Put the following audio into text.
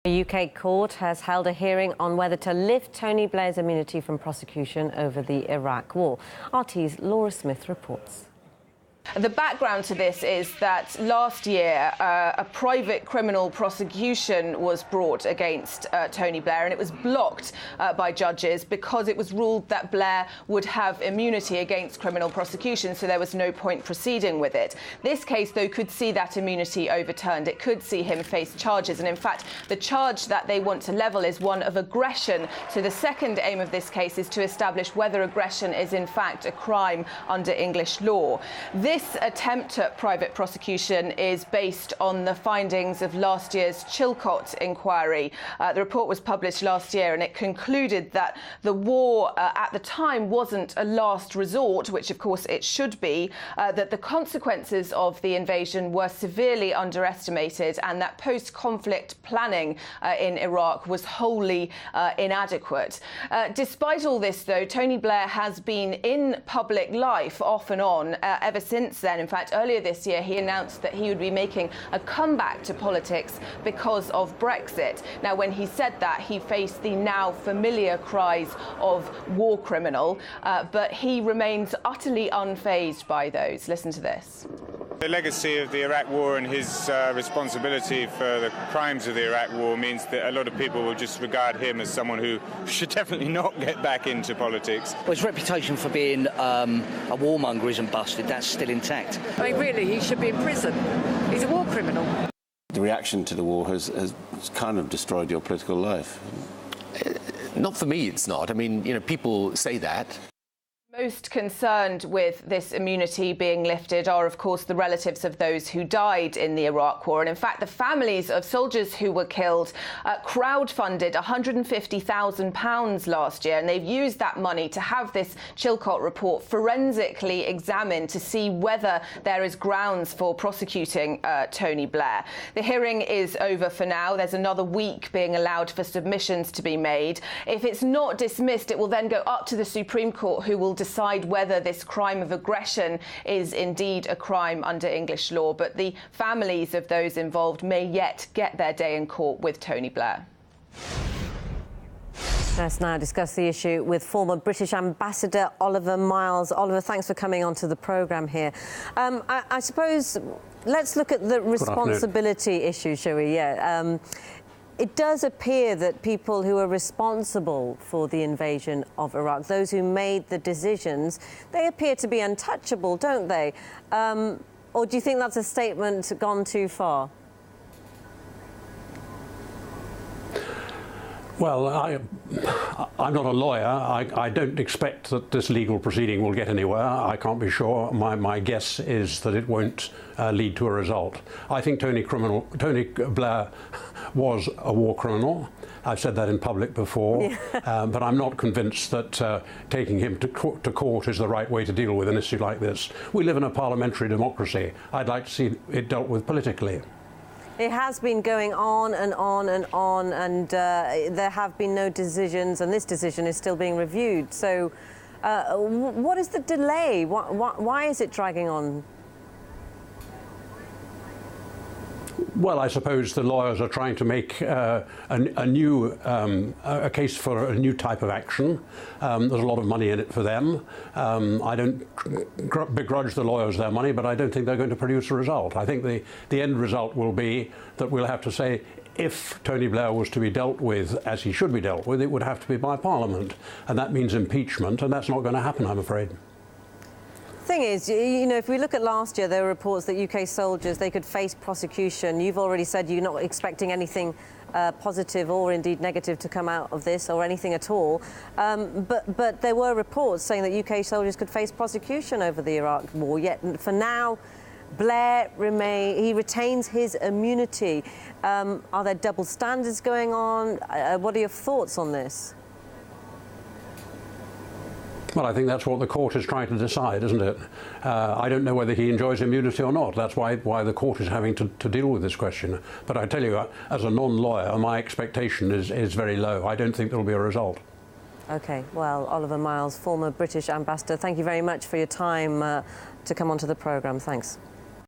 The UK court has held a hearing on whether to lift Tony Blair's immunity from prosecution over the Iraq war. RT's Laura Smith reports. The background to this is that last year a private criminal prosecution was brought against Tony Blair, and it was blocked by judges because it was ruled that Blair would have immunity against criminal prosecution, so there was no point proceeding with it. This case, though, could see that immunity overturned. It could see him face charges, and in fact the charge that they want to level is one of aggression. So the second aim of this case is to establish whether aggression is in fact a crime under English law. This attempt at private prosecution is based on the findings of last year's Chilcot inquiry. The report was published last year, and it concluded that the war at the time wasn't a last resort, which of course it should be, that the consequences of the invasion were severely underestimated, and that post-conflict planning in Iraq was wholly inadequate. Despite all this, though, Tony Blair has been in public life off and on ever since then. In fact, earlier this year, he announced that he would be making a comeback to politics because of Brexit. Now, when he said that, he faced the now familiar cries of war criminal, but he remains utterly unfazed by those. Listen to this. The legacy of the Iraq War and his responsibility for the crimes of the Iraq War means that a lot of people will just regard him as someone who should definitely not get back into politics. Well, his reputation for being a warmonger isn't busted. That's still intact. I mean, really, he should be in prison. He's a war criminal. The reaction to the war has kind of destroyed your political life. Not for me, it's not. I mean, you know, people say that. Most concerned with this immunity being lifted are, of course, the relatives of those who died in the Iraq War. And in fact, the families of soldiers who were killed crowdfunded £150,000 last year. And they've used that money to have this Chilcot report forensically examined to see whether there is grounds for prosecuting Tony Blair. The hearing is over for now. There's another week being allowed for submissions to be made. If it's not dismissed, it will then go up to the Supreme Court, who will decide whether this crime of aggression is indeed a crime under English law. But the families of those involved may yet get their day in court with Tony Blair. Let's now discuss the issue with former British Ambassador Oliver Miles. Oliver, thanks for coming onto the programme here. I suppose let's look at the responsibility issue, shall we? Yeah. It does appear that people who are responsible for the invasion of Iraq, those who made the decisions, they appear to be untouchable, don't they? Or do you think that's a statement gone too far? Well, I'm not a lawyer. I don't expect that this legal proceeding will get anywhere. I can't be sure. My guess is that it won't lead to a result. I think Tony Blair was a war criminal. I've said that in public before, but I'm not convinced that taking him to court is the right way to deal with an issue like this. We live in a parliamentary democracy. I'd like to see it dealt with politically. It has been going on and on and on, and there have been no decisions, and this decision is still being reviewed. So what is the delay? Why is it dragging on? Well, I suppose the lawyers are trying to make a case for a new type of action. There's a lot of money in it for them. I don't begrudge the lawyers their money, but I don't think they're going to produce a result. I think the end result will be that we'll have to say, if Tony Blair was to be dealt with as he should be dealt with, it would have to be by Parliament. And that means impeachment, and that's not going to happen, I'm afraid. Thing is, you know, if we look at last year, there were reports that UK soldiers, they could face prosecution. You've already said you're not expecting anything positive or indeed negative to come out of this, or anything at all. But there were reports saying that UK soldiers could face prosecution over the Iraq war. Yet for now, Blair retains his immunity. Are there double standards going on? What are your thoughts on this? Well, I think that's what the court is trying to decide, isn't it? I don't know whether he enjoys immunity or not. That's why the court is having to deal with this question. But I tell you, as a non-lawyer, my expectation is very low. I don't think there will be a result. OK, well, Oliver Miles, former British ambassador, thank you very much for your time to come onto the programme. Thanks.